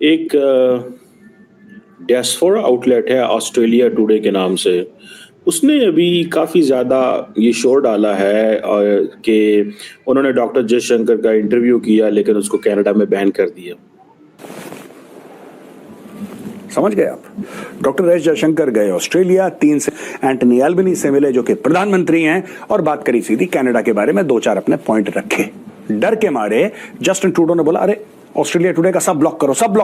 एक diaspora outlet है Australia today के नाम से। उसने अभी काफ़ी ज़्यादा ये शोर डाला है कि उन्होंने डॉक्टर जयशंकर का इंटरव्यू किया लेकिन उसको कनाडा में बैन कर दिया। समझ गए आप? डॉक्टर एस जयशंकर गए ऑस्ट्रेलिया, 3 से एंटनी एल्बनी से मिले जो कि प्रधानमंत्री हैं और बात करी सीधी कनाडा के बारे में, 2-4 अपने पॉइंट रखे। डर के मारे जस्टिन ट्रूडो ने बोला अरे ऑस्ट्रेलिया टुडे का सब ब्लॉक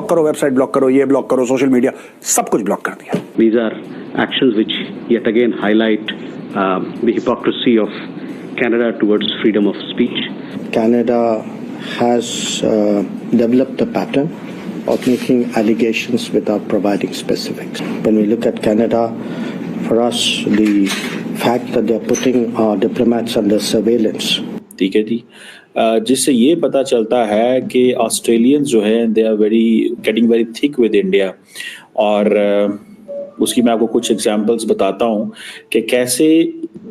करो, वेबसाइट ब्लॉक करो, ये ब्लॉक करो, सोशल मीडिया सब कुछ ब्लॉक कर दिया। These are actions which yet again highlight the hypocrisy of Canada towards freedom of speech. Canada has developed a pattern of making allegations without providing specifics. When we look at Canada, for us, the fact that they're putting our diplomats under surveillance. ठीक है जी, जिससे ये पता चलता है कि Australians जो हैं they are getting very thick with India. और उसकी मैं आपको कुछ एग्जांपल्स बताता हूँ कि कैसे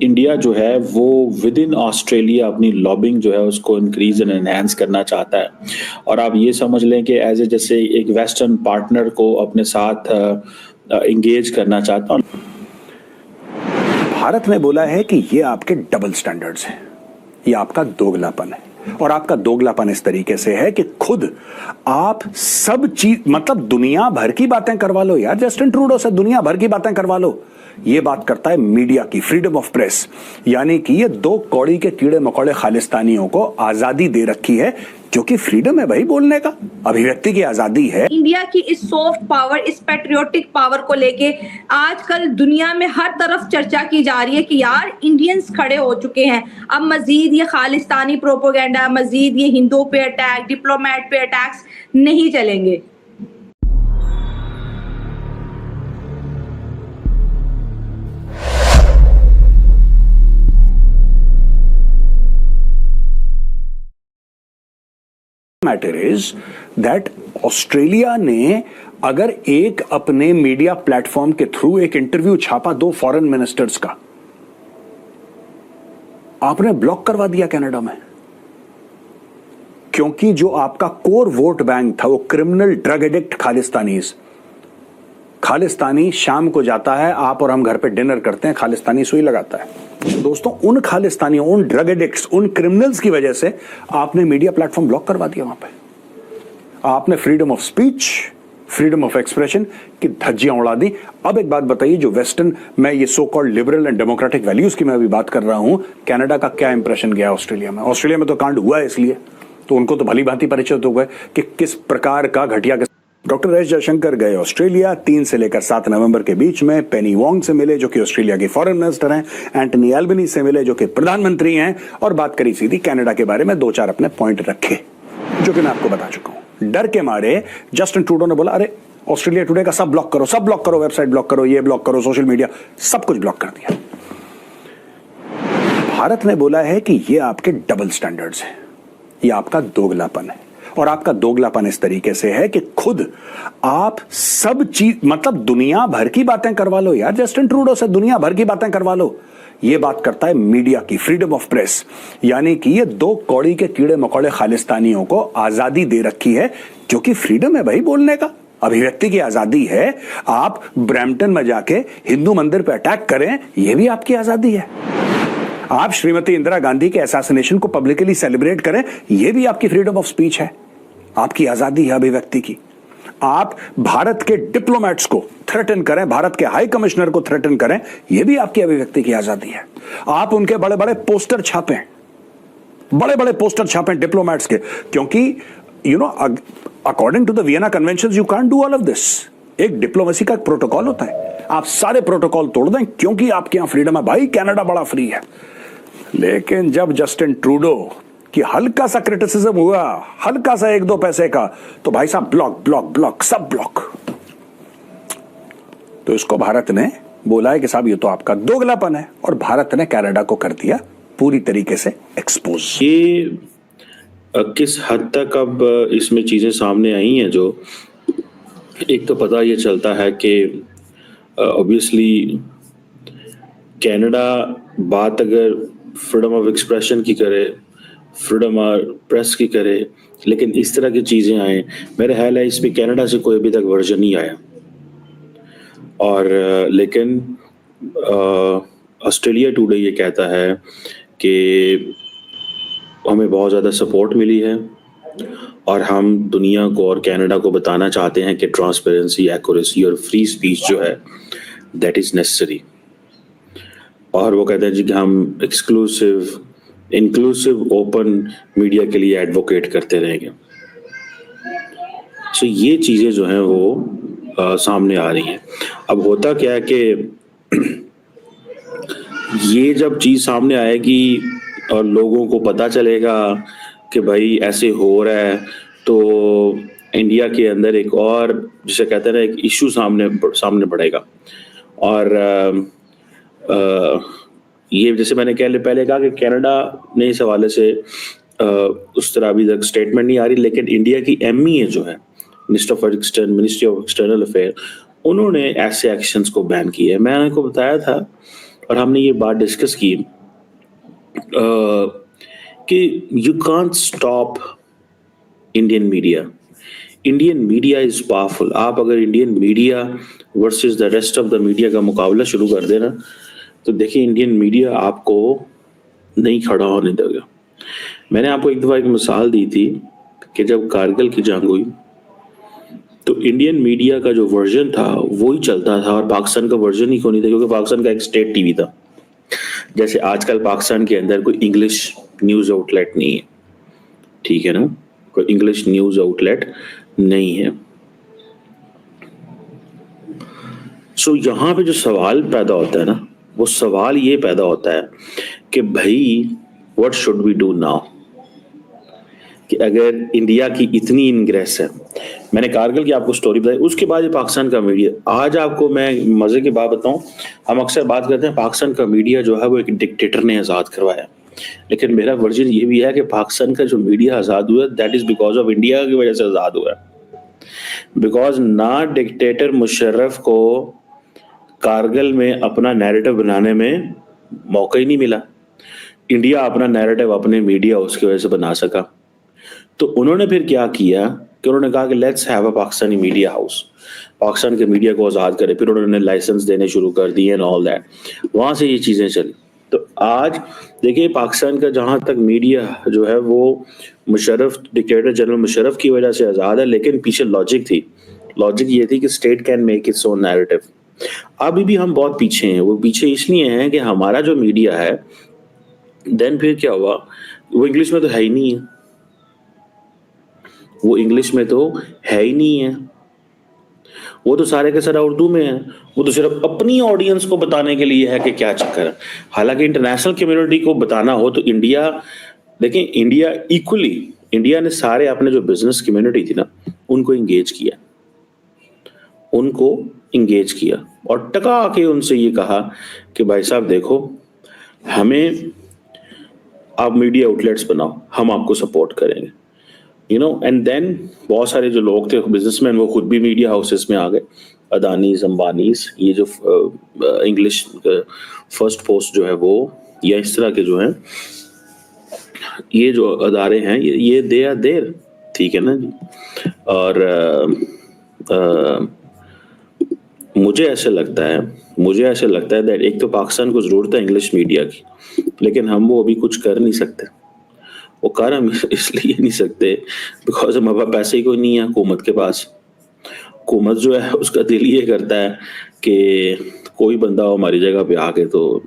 इंडिया जो है वो विद इन ऑस्ट्रेलिया अपनी लॉबिंग जो है उसको इंक्रीज एंड एनहांस करना चाहता है। और आप ये समझ लें कि एज ए जैसे एक वेस्टर्न पार्टनर को अपने साथ इंगेज करना चाहता हूँ। भारत ने बोला है कि ये आपके डबल स्टैंडर्ड्स हैं, ये आपका दोगलापन है। और आपका दोगलापन इस तरीके से है कि खुद आप सब चीज मतलब दुनिया भर की बातें करवा लो यार, जस्टिन ट्रूडो से दुनिया भर की बातें करवा लो। ये बात करता है मीडिया की, फ्रीडम ऑफ प्रेस, यानी कि ये 2 कौड़ी के कीड़े मकोड़े खालिस्तानियों को आजादी दे रखी है, जो कि फ्रीडम है भाई बोलने का, अभिव्यक्ति की आजादी है। इंडिया की इस सॉफ्ट पावर, इस पैट्रियोटिक पावर को लेके आजकल दुनिया में हर तरफ चर्चा की जा रही है कि यार इंडियंस खड़े हो चुके हैं। अब मजीद ये खालिस्तानी प्रोपोगेंडा, मजीद ये हिंदुओं पे अटैक, डिप्लोमेट पे अटैक्स नहीं चलेंगे। मैटर इज दैट ऑस्ट्रेलिया ने अगर एक अपने मीडिया प्लेटफॉर्म के थ्रू एक इंटरव्यू छापा 2 फॉरेन मिनिस्टर्स का, आपने ब्लॉक करवा दिया कनाडा में, क्योंकि जो आपका कोर वोट बैंक था वो क्रिमिनल ड्रग एडिक्ट खालिस्तानी शाम को जाता है, आप और हम घर पे डिनर करते हैं, खालिस्तानी सुई लगाता है। दोस्तों उन खालिस्तानियों, उन ड्रग एडिक्ट्स, उन क्रिमिनल्स की वजह से आपने मीडिया प्लेटफॉर्म ब्लॉक करवा दिया। वहां पे आपने freedom of speech, freedom of expression की धज्जियां उड़ा दी। अब एक बात बताइए, जो वेस्टर्न, मैं ये so called liberal and democratic values की मैं अभी बात कर रहा हूं, कनाडा का क्या इंप्रेशन गया ऑस्ट्रेलिया में? ऑस्ट्रेलिया में तो कांड हुआ है, इसलिए तो उनको तो भली भांति परिचित हो गए कि किस प्रकार का घटिया। डॉक्टर एस जयशंकर गए ऑस्ट्रेलिया, 3 से लेकर 7 नवंबर के बीच में पेनी वोंग से मिले जो कि ऑस्ट्रेलिया के फॉरेन मिनिस्टर हैं, एंटनी एल्बनी से मिले जो कि प्रधानमंत्री हैं और बात करी सीधी कनाडा के बारे में, 2-4 अपने पॉइंट रखे जो कि मैं आपको बता चुका हूं। डर के मारे जस्टिन ट्रूडो ने बोला अरे ऑस्ट्रेलिया टुडे का सब ब्लॉक करो, वेबसाइट ब्लॉक करो, ये ब्लॉक करो, सोशल मीडिया सब कुछ ब्लॉक कर दिया। भारत ने बोला है कि ये आपके डबल स्टैंडर्ड्स हैं, ये आपका दोगलापन है। और आपका दोगलापन इस तरीके से है कि खुद आप सब चीज मतलब दुनिया भर की बातें करवा लो यार, जस्टिन ट्रूडो से दुनिया भर की बातें करवा लो। ये बात करता है मीडिया की, फ्रीडम ऑफ प्रेस, यानी कि ये 2 कौड़ी के कीड़े मकोड़े खालिस्तानियों को आजादी दे रखी है, जो कि फ्रीडम है भाई बोलने का, अभिव्यक्ति की आजादी है। आप ब्रैम्पटन में जाके हिंदू मंदिर पर अटैक करें, यह भी आपकी आजादी है। आप श्रीमती इंदिरा गांधी के असैसिनेशन को पब्लिकली सेलिब्रेट करें, यह भी आपकी फ्रीडम ऑफ स्पीच है, आपकी आजादी है अभिव्यक्ति की। आप भारत के डिप्लोमेट्स को थ्रेटन करें, भारत के हाई कमिश्नर को थ्रेटन करें, यह भी आपकी अभिव्यक्ति की आजादी है। आप उनके बड़े बड़े पोस्टर छापें, डिप्लोमेट्स के, क्योंकि according to the Vienna conventions you can't do all of this. एक डिप्लोमेसी का प्रोटोकॉल होता है, आप सारे प्रोटोकॉल तोड़ दें क्योंकि आपके यहां फ्रीडम है भाई, कनाडा बड़ा फ्री है। लेकिन जब जस्टिन ट्रूडो कि हल्का सा क्रिटिसिज्म हुआ, हल्का सा 1-2 पैसे का, तो भाई साहब ब्लॉक सब ब्लॉक। तो इसको भारत ने बोला है कि साहब ये तो आपका दोगलापन है, और भारत ने कनाडा को कर दिया पूरी तरीके से एक्सपोज। ये किस हद तक अब इसमें चीजें सामने आई हैं, जो एक तो पता ये चलता है कि ऑब्वियसली कनाडा बात अगर फ्रीडम ऑफ एक्सप्रेशन की करे, फ्रीडम प्रेस की करे, लेकिन इस तरह की चीज़ें आए, मेरा ख्याल है इस पे कनाडा से कोई अभी तक वर्जन नहीं आया। और लेकिन ऑस्ट्रेलिया टुडे ये कहता है कि हमें बहुत ज़्यादा सपोर्ट मिली है और हम दुनिया को और कनाडा को बताना चाहते हैं कि ट्रांसपेरेंसी, एक्यूरेसी और फ्री स्पीच जो है दैट इज़ नेसेसरी। और वो कहते हैं जी कि हम इंक्लूसिव ओपन मीडिया के लिए एडवोकेट करते रहेंगे। सो ये चीज़ें जो हैं वो सामने आ रही हैं। अब होता क्या है कि ये जब चीज़ सामने आएगी और लोगों को पता चलेगा कि भाई ऐसे हो रहा है, तो इंडिया के अंदर एक और जिसे कहते हैं ना एक इशू सामने बढ़ेगा। और ये जैसे मैंने पहले कहा कि कनाडा ने इस हवाले से उस तरह अभी तक स्टेटमेंट नहीं आ रही, लेकिन इंडिया की MEA जो है मिनिस्ट्री ऑफ एक्सटर्नल अफेयर, उन्होंने ऐसे एक्शंस को बैन किया है। मैंने आपको बताया था और हमने ये बात डिस्कस की कि you can't stop Indian media. Indian media is powerful. आप अगर Indian media versus the rest of the media का मुकाबला शुरू कर देना, तो देखिए इंडियन मीडिया आपको नहीं खड़ा होने देगा। मैंने आपको एक दफ़ा एक मिसाल दी थी कि जब कारगिल की जंग हुई तो इंडियन मीडिया का जो वर्जन था वो ही चलता था और पाकिस्तान का वर्जन ही क्यों नहीं था, क्योंकि पाकिस्तान का एक स्टेट टीवी था। जैसे आजकल पाकिस्तान के अंदर कोई इंग्लिश न्यूज़ आउटलेट नहीं है, ठीक है ना, कोई इंग्लिश न्यूज़ आउटलेट नहीं है। सो यहाँ पे जो सवाल पैदा होता है ना, वो सवाल ये पैदा होता है कि भाई what should we do now, कि अगर इंडिया की इतनी इनग्रेस है। मैंने कारगिल की आपको स्टोरी बताई, उसके बाद ये पाकिस्तान का मीडिया। आज आपको मैं मजे की बात बताऊं, हम अक्सर बात करते हैं पाकिस्तान का मीडिया जो है वो एक डिक्टेटर ने आज़ाद करवाया, लेकिन मेरा वर्जन ये भी है कि पाकिस्तान का जो मीडिया आज़ाद हुआ that is because of India की वजह से आज़ाद हुआ है। बिकॉज ना डिक्टेटर मुशर्रफ को कारगिल में अपना नैरेटिव बनाने में मौका ही नहीं मिला, इंडिया अपना नैरेटिव अपने मीडिया उसकी वजह से बना सका। तो उन्होंने फिर क्या किया कि उन्होंने कहा कि let's have a Pakistani media house, Pakistan के मीडिया को आज़ाद करे। फिर उन्होंने लाइसेंस देने शुरू कर दिए एंड ऑल दैट, वहाँ से ये चीज़ें चली। तो आज देखिए पाकिस्तान का जहाँ तक मीडिया जो है वो मुशर्रफ, डिक्टेटर जनरल मुशर्रफ की वजह से आज़ाद है, लेकिन पीछे लॉजिक थी। लॉजिक ये थी कि state can make its own narrative. अभी भी हम बहुत पीछे हैं। वो पीछे इसलिए हैं कि हमारा जो मीडिया है, देन फिर क्या हुआ, वो इंग्लिश में तो है ही नहीं है, वो इंग्लिश में तो है ही नहीं है, वो तो सारे के सारा उर्दू में है। वो तो सिर्फ अपनी ऑडियंस को बताने के लिए है कि क्या चक्कर है। हालांकि इंटरनेशनल कम्युनिटी को बताना हो तो इंडिया, देखिए इंडिया इक्वली, इंडिया ने सारे अपने जो बिजनेस कम्युनिटी थी ना उनको इंगेज किया और टका के उनसे ये कहा कि भाई साहब देखो, हमें आप मीडिया आउटलेट्स बनाओ, हम आपको सपोर्ट करेंगे, यू नो। एंड देन बहुत सारे जो लोग थे बिजनेसमैन, वो खुद भी मीडिया हाउसेस में आ गए, अदानीज, अंबानीज, ये जो इंग्लिश फर्स्ट पोस्ट जो है वो, या इस तरह के जो हैं ये जो अदारे हैं, ये दे आर देयर, ठीक है ना जी। और मुझे ऐसे लगता है दैट एक तो पाकिस्तान को ज़रूरत है इंग्लिश मीडिया की, लेकिन हम वो अभी कुछ कर नहीं सकते। वो कर हम इसलिए नहीं सकते बिकॉज हमारे पास पैसे ही कोई नहीं है हुकूमत के पास। हुकूमत जो है उसका दिल ये करता है कि कोई बंदा हमारी जगह पे आके तो